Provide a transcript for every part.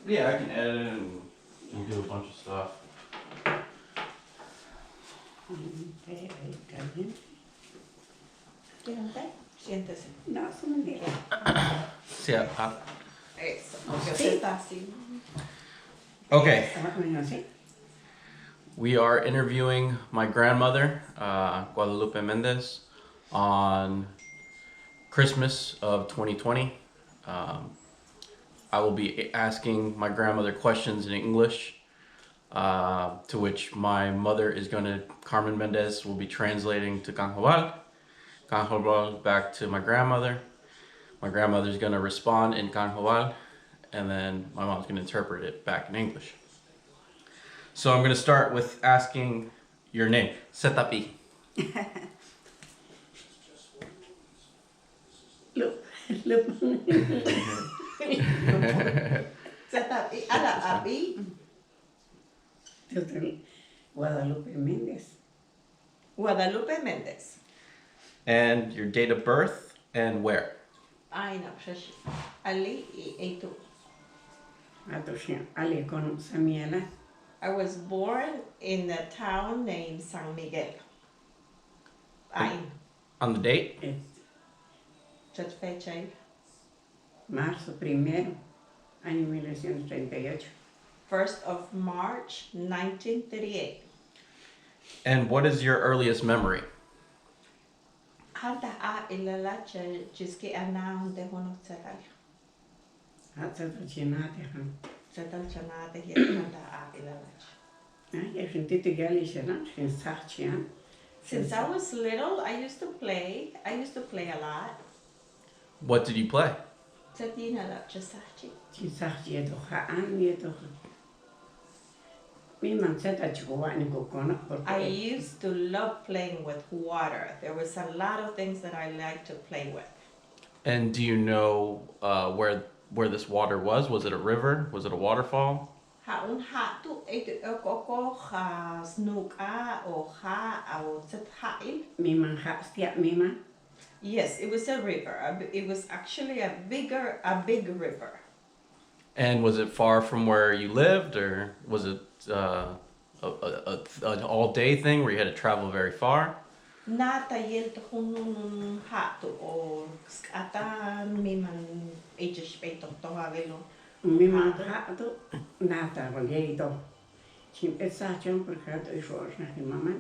Yeah, I can edit it and do a bunch of stuff. Siéntese. No, solamente. Yeah. Eso, porque usted está así. Okay. Bueno, sí. We are interviewing my grandmother, Guadeloupe Mendez, on Christmas of 2020. I will be asking my grandmother questions in English, to which my mother is going to, Carmen Mendez, will be translating to Canjobal. Canjobal back to my grandmother. My grandmother's going to respond in Canjobal, and then my mom's going to interpret it back in English. So I'm going to start with asking your name. Setapi. Look. Setapi, ala abi, Guadalupe Mendez. Guadalupe Mendez. And your date of birth and where? Ay, no, shush. Ali y tú. Atoshin Ale con Samiela. I was born in a town named San Miguel. Ay, On the date? just fecha ahí. Marzo 1, año 1938. 1st of March, 1938. And what is your earliest memory? Hada a ilala jiski anaun de hono zetal. Atotochinate. Zetal chanade hier hada a ilala. Je vindt dit galische geen zachtje. Since I was little, I used to play. I used to play a lot. What did you play? Zetina la chasachi. Die zachtje toch aan je toch. Niemand zegt dat je gewoon niet kon. I used to love playing with water. There was a lot of things that I liked to play with. And do you know where this water was? Was it a river? Was it a waterfall? Ha un hatu ete okoko ha snuka o ha o zet hail. Mima gaat mima. Yes, it was a river. It was actually a big river. And was it far from where you lived, or was it an all-day thing where you had to travel very far? Nata yel te hunun hatu o skatan miman ete speto to avelo. Mima gaat nata wel jij toch. Chim het zachtje per gaat is voor naar mama.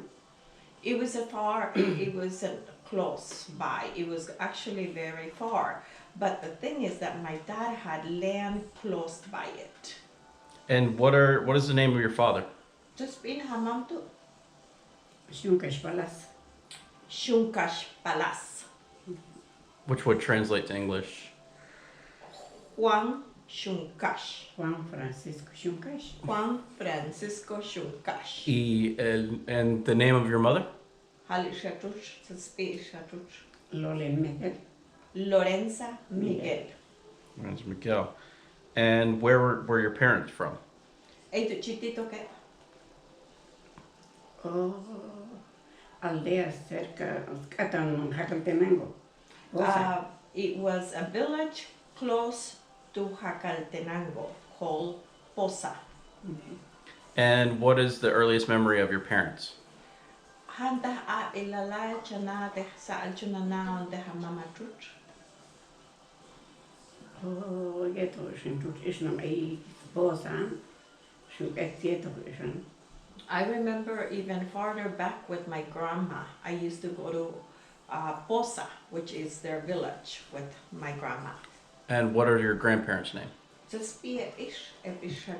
It was it wasn't close by. It was actually very far. But the thing is that my dad had land close by it. And what is the name of your father? Just in Hamamtu, Shunkas palas. Shunkash Palas. Which would translate to English. Juan Shunkash. Juan Francisco Shunkas. Juan Francisco Shunkash. And the name of your mother? Hali Shatuch, Saspi Shatuch. Lolen Miguel. Lorenza Miguel. That's Miguel. And where were your parents from? Eito chitito que. Oh, aldea cerca. Atan Jacaltenango. It was a village close to Jacaltenango called Poza. And what is the earliest memory of your parents? Handa a ilala chana de sa alchunana de hamamatuch. Oh, yeto shintut isnam ei bosan. Shunkas yeto isan. I remember even farther back with my grandma. I used to go to Poza, which is their village, with my grandma. And what are your grandparents' names? Just be a ish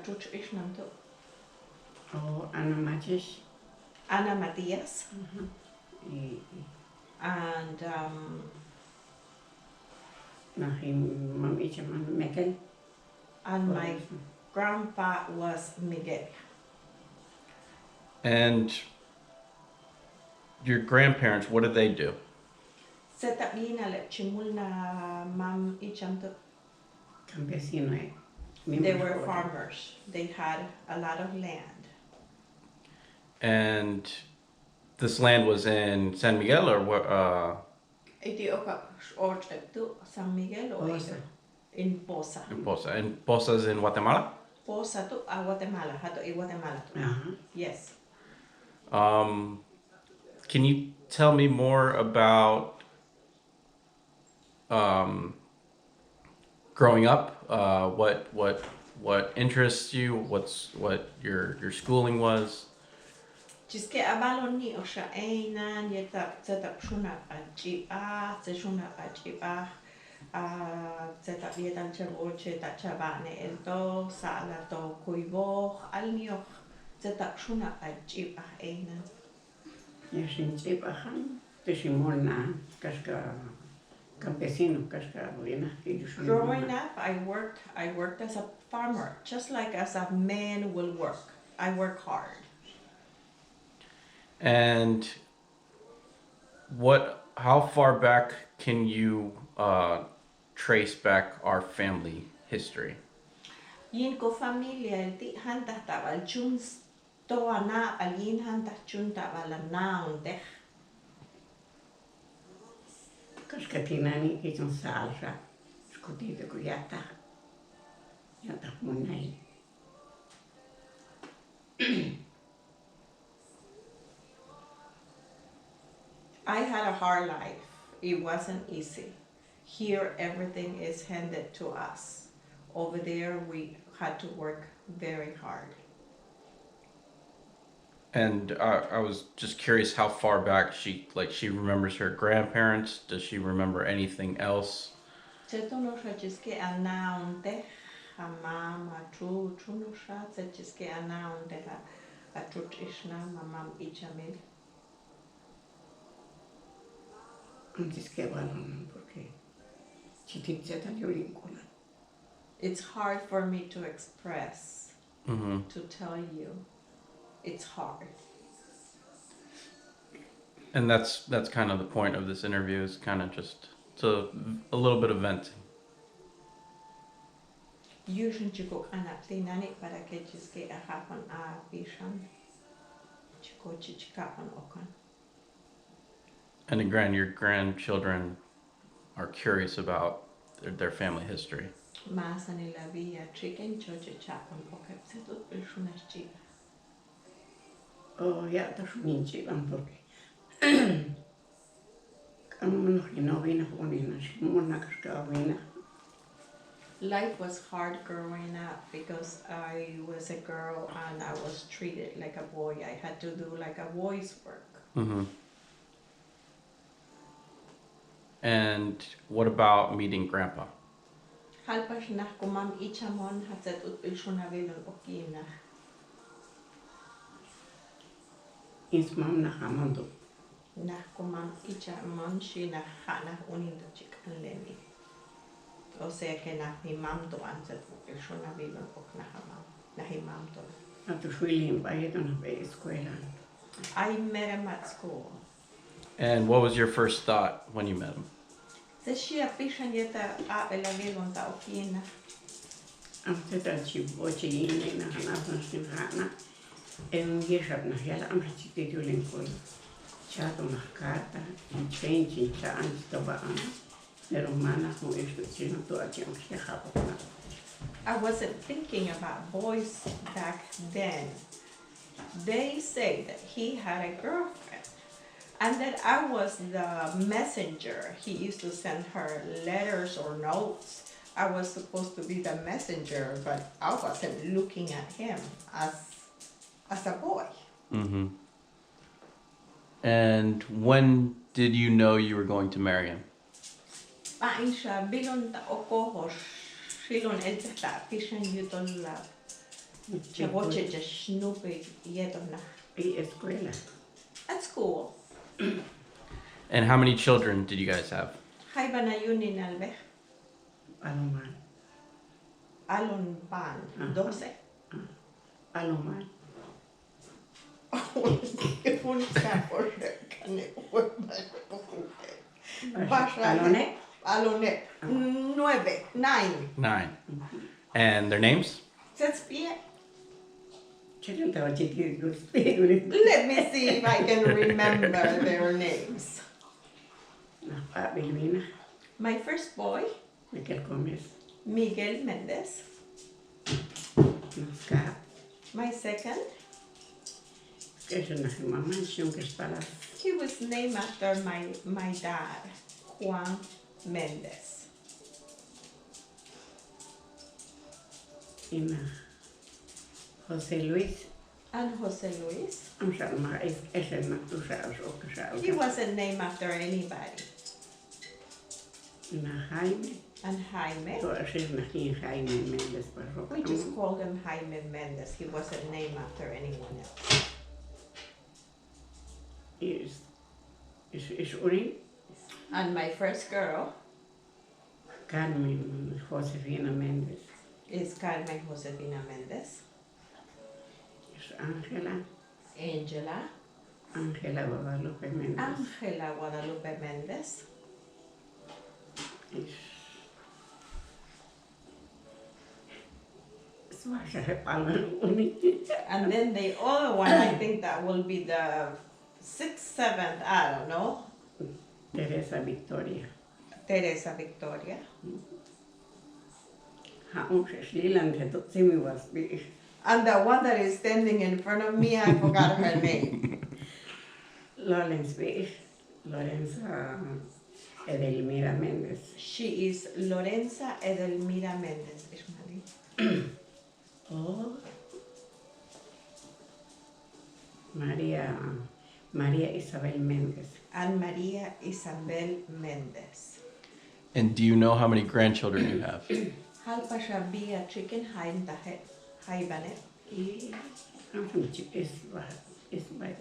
tuch ish nanto. Oh, Ana Matias. Ana Matias Y and Nahim Mam Ichaman Miguel. my grandpa was Miguel. And your grandparents, what did they do? Seta bina le chimul na mam ichamto. Campesino. They were farmers. They had a lot of land. And this land was in San Miguel or what? Iti oka orchard to San Miguel or Poza. in Poza. In Poza. And Poza's in Guatemala? esposa tu a Guatemala, hato I Guatemala tu. Yes. Can you tell me more about growing up? What interests you? What your schooling was? Jiske abaloni osha einan yeta zeta shuna ajiba, zeshuna ajiba, zeta vietan chevoche ta chavane elto, sala to kuivo, alnio, zeta shuna ajiba einan. Sin tsipahan, tesimolna, kaska campesino, kaska buena. Growing up, I worked as a farmer, just like as a man will work. I work hard. And how far back can you trace back our family history? Yinko familia el ti hanta tabal juns toana al yin hanta junta balanaun deh. Kaska tinani kitun salsa, skutito kuyata. Yata munai. I had a hard life. It wasn't easy. Here, everything is handed to us. Over there, we had to work very hard. And I was just curious how far back she remembers her grandparents. Does she remember anything else? Chetonosha jiske anaun deh, mama tru trunosha, jiske anaun deh a trut ishna mamam ichamil. Antes que bueno, porque chitita yo linkola. It's hard for me to express, Mm-hmm. to tell you. It's hard. And that's kind of the point of this interview, is kind of just a little bit of venting. Usually chico anaptinani para que jiske a hapan a bishan. Chico chichikapan okan. And again, your grandchildren are curious about their family history. Masani la via chicken choche chapan okan. Setut bishunas chica. Oh, ya ta suninchi van porque. Kamo no vina ponina, mona kaska vina. Life was hard growing up because I was a girl and I was treated like a boy. I had to do like a boy's work. Mm-hmm. And what about meeting Grandpa? Halpas nach kumam ichamon hatzet ut bilshuna vilon okina. Ismam na hamando. Nach kumam ichamon shi nach hana unindo chikan lemi. O sea que nach mi mam do anzet ut bilshuna vilon ok nahamam. Nahi mam do. A tu suilim bayeto na be escuela. I met him at school. And what was your first thought when you met him? Se shi a pishan yeta a ela vilon ta okina. Amte ta chiboche yine na hana sin hana. En yeshab na yala amte chitito linkola. Chato na carta, change cha antes to ba ana. Pero mana con esto chino to achi amte hapona. I wasn't thinking about boys back then. They say that he had a girlfriend and that I was the messenger. He used to send her letters or notes. I was supposed to be the messenger, but I wasn't looking at him as a boy. Mm-hmm. And when did you know you were going to marry him? Aisha bilon ta okohos shilon elta pishan yuton la chaboche snoopy yetona Y escuela. at school. And how many children did you guys have? Hay banayunin albe Aloman. alon ban 12. Aloman. Un sapo cane Alone. Alone 9. 9. And their names? That's bien. Let Let me see if I can remember their names. My first boy, Miguel Mendez. Naskat. My second, Eso no es mamá, es que es para he was named after my dad, Juan Mendez. Ina José Luis. And Jose Luis, I'm sorry, maar is er nog toeschouwers opgezouden. he wasn't named after anybody. Ina Jaime. And Jaime, Zoals is nog geen Jaime Mendes was we just called him Jaime Mendez. He wasn't named after anyone else. Is Uri. And my first girl Carmen Josefina Mendes. is Carmen Josefina Mendez. Is Angela. Angela, Angela Guadalupe Mendez. Angela Guadalupe Mendez. Zoals je hebt alle Uri. And then the other one, I think that will be the sixth, seventh, I don't know, Teresa Victoria. Teresa Victoria. Ons is Liland het Timmy was big. And the one that is standing in front of me, I forgot her name. Lawrence big. Lawrence Edelmira Mendes. She is Lorenza Edelmira Mendez. Oh. Maria Isabel Mendes. And Maria Isabel Mendez. And do you know how many grandchildren you have? Halpa Shabia chicken haibane.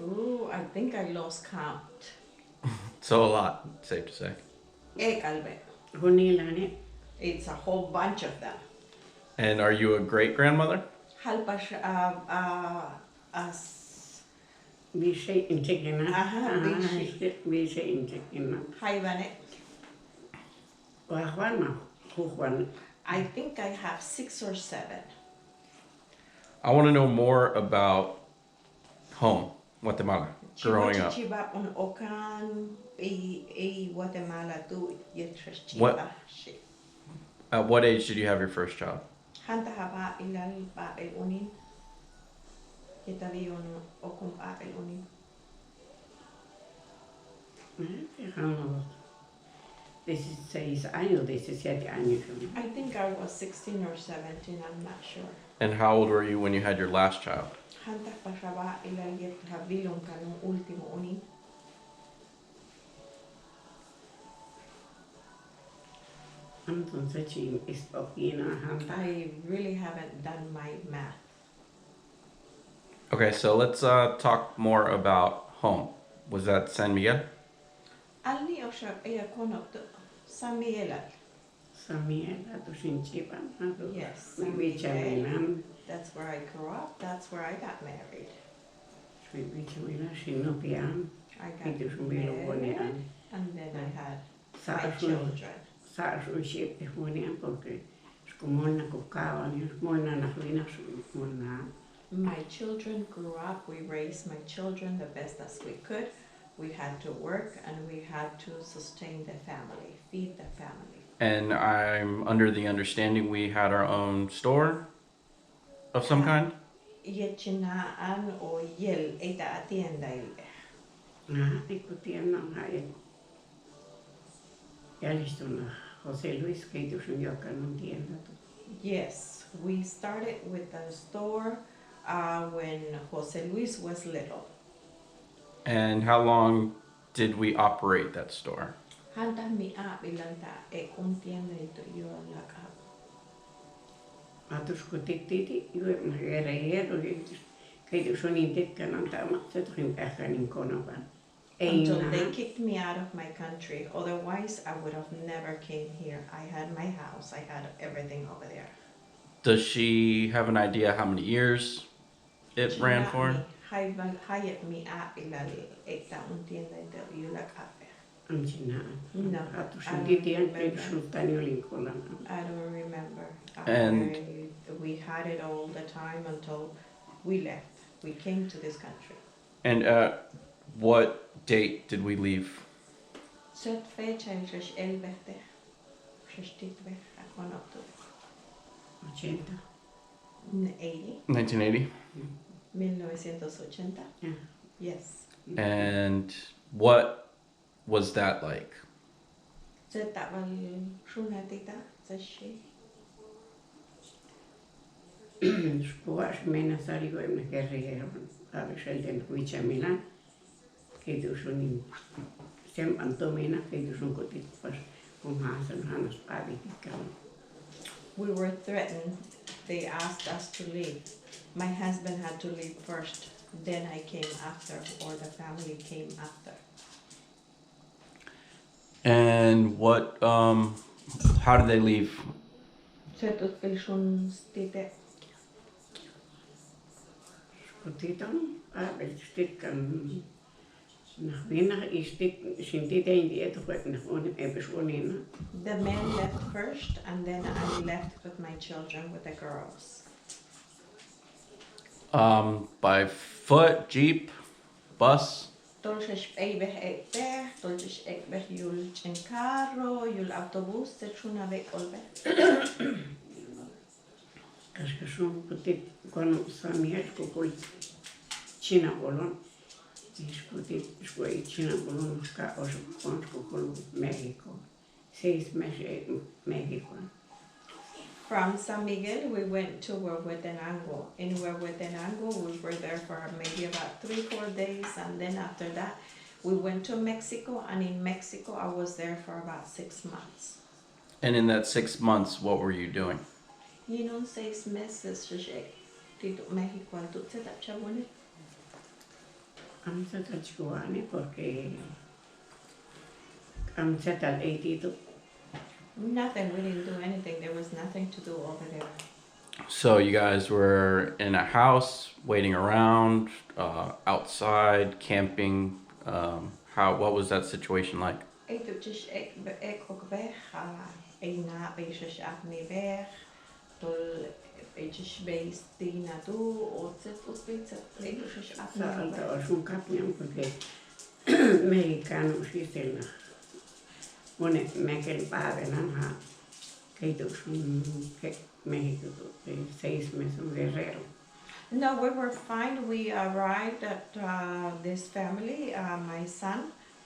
Ooh, I think I lost count. So a lot, safe to say. Honilane. It's a whole bunch of them. And are you a great grandmother? Halpa Vi säger inte kvinna. Vi säger inte kvinna. haibane. Och Juan. I think I have 6 or 7. I want to know more about home, Guatemala, growing up. Chiba on Okan, Guatemala tu What- At what age did you have your first child? Hanta haba ilal ba el unin. Kitabi on Okum ba el unin. This is 6 años, 17 años. I think I was 16 or 17, I'm not sure. And how old were you when you had your last child? Hanta pa siya ba ilal yet habilong ka nung ultimo unin. Entonces, is Pokina. I really haven't done my math. Okay, so let's talk more about home. Was that San Miguel? Alni o siya konot sa Miguelal. Samiela, tu sinchipan. Yes, Bicha Milan. That's where I grew up. That's where I got married. Bicha Milan, Sinopian. I got Itu sumbilo married, bonian. and then I had Sa my children. un ship de bonian porque es como una cocaba, ni es como una nahuina, como una. My children grew up. We raised my children the best as we could. We had to work and we had to sustain the family, feed the family. And I'm under the understanding we had our own store of some kind? Yechinaan o yel eta atienda ile. Ikutin ng hain. Ya listo na. José Luis, que tú son yo que no entiendo. Yes, we started with the store when Jose Luis was little. And how long did we operate that store? Handa mi a bilanta e kuntienda into yo laka. Atus kutititi, yo magherero, que tú son intet que no tama, se trin pejan in konoban. Until they kicked me out of my country. Otherwise, I would have never came here. I had my house. I had everything over there. Does she have an idea how many years it ran for? Hayat mi a bilali eta untienda into yo laka. Anchina. No, Atus I don't kutiti, remember. sultanio linkolan. I don't remember. And- We had it all the time until we left. We came to this country. And at what date did we leave? Sött fecha el resh elbehte. Shishtit beh akon oktober. 80. 80, 1980. 1980. Yeah. Yes. And what was that like? So that was Shunatita, she. Spuash mena sari go na kerriero avishelden kuichamina que tu sunin sem antomina que tu sun kotit pas kumhasan hanas pavitikam. We were threatened. They asked us to leave. My husband had to leave first. Then I came after, or the family came after. And what? How did they leave? So it was schon stite. Kotitam avistikam nach wiener istik sintite in die etwek nach onim ebesonina. The men left first, and then I left with my children, with the girls. By foot, jeep, bus. Tolches eibeh ekber, tolches ekber jul en carro, jul autobus, te chuna ve olbe. Kaska sun kotit kono samiet kokoi China bolon. Discutit scuoi China bolon ka os konsko kol Mexico. 6 meses Mexico. From San Miguel, we went to Huehuetenango. In Huehuetenango, we were there for maybe about 3-4 days, and then after that, we went to Mexico, and in Mexico, I was there for about 6 months. And in that 6 months, what were you doing? You know, 6 meses, Tito Mexico, and tu te da chabone. Am setat scuani porque am setat 82. Nothing, we didn't do anything. There was nothing to do over there. So you guys were in a house, waiting around, outside, camping. What was that situation like? Ik doe dus ik ook weg, ik na bezig afne weg, tol beetje bij stina do, of het was beetje bezig Sa afne alta weg. os un capian porque mexicano sistema. One mekel pavelan ha. Que tu sun que Mexico 6 meses un guerrero. No, we were fine. We arrived at this family. My son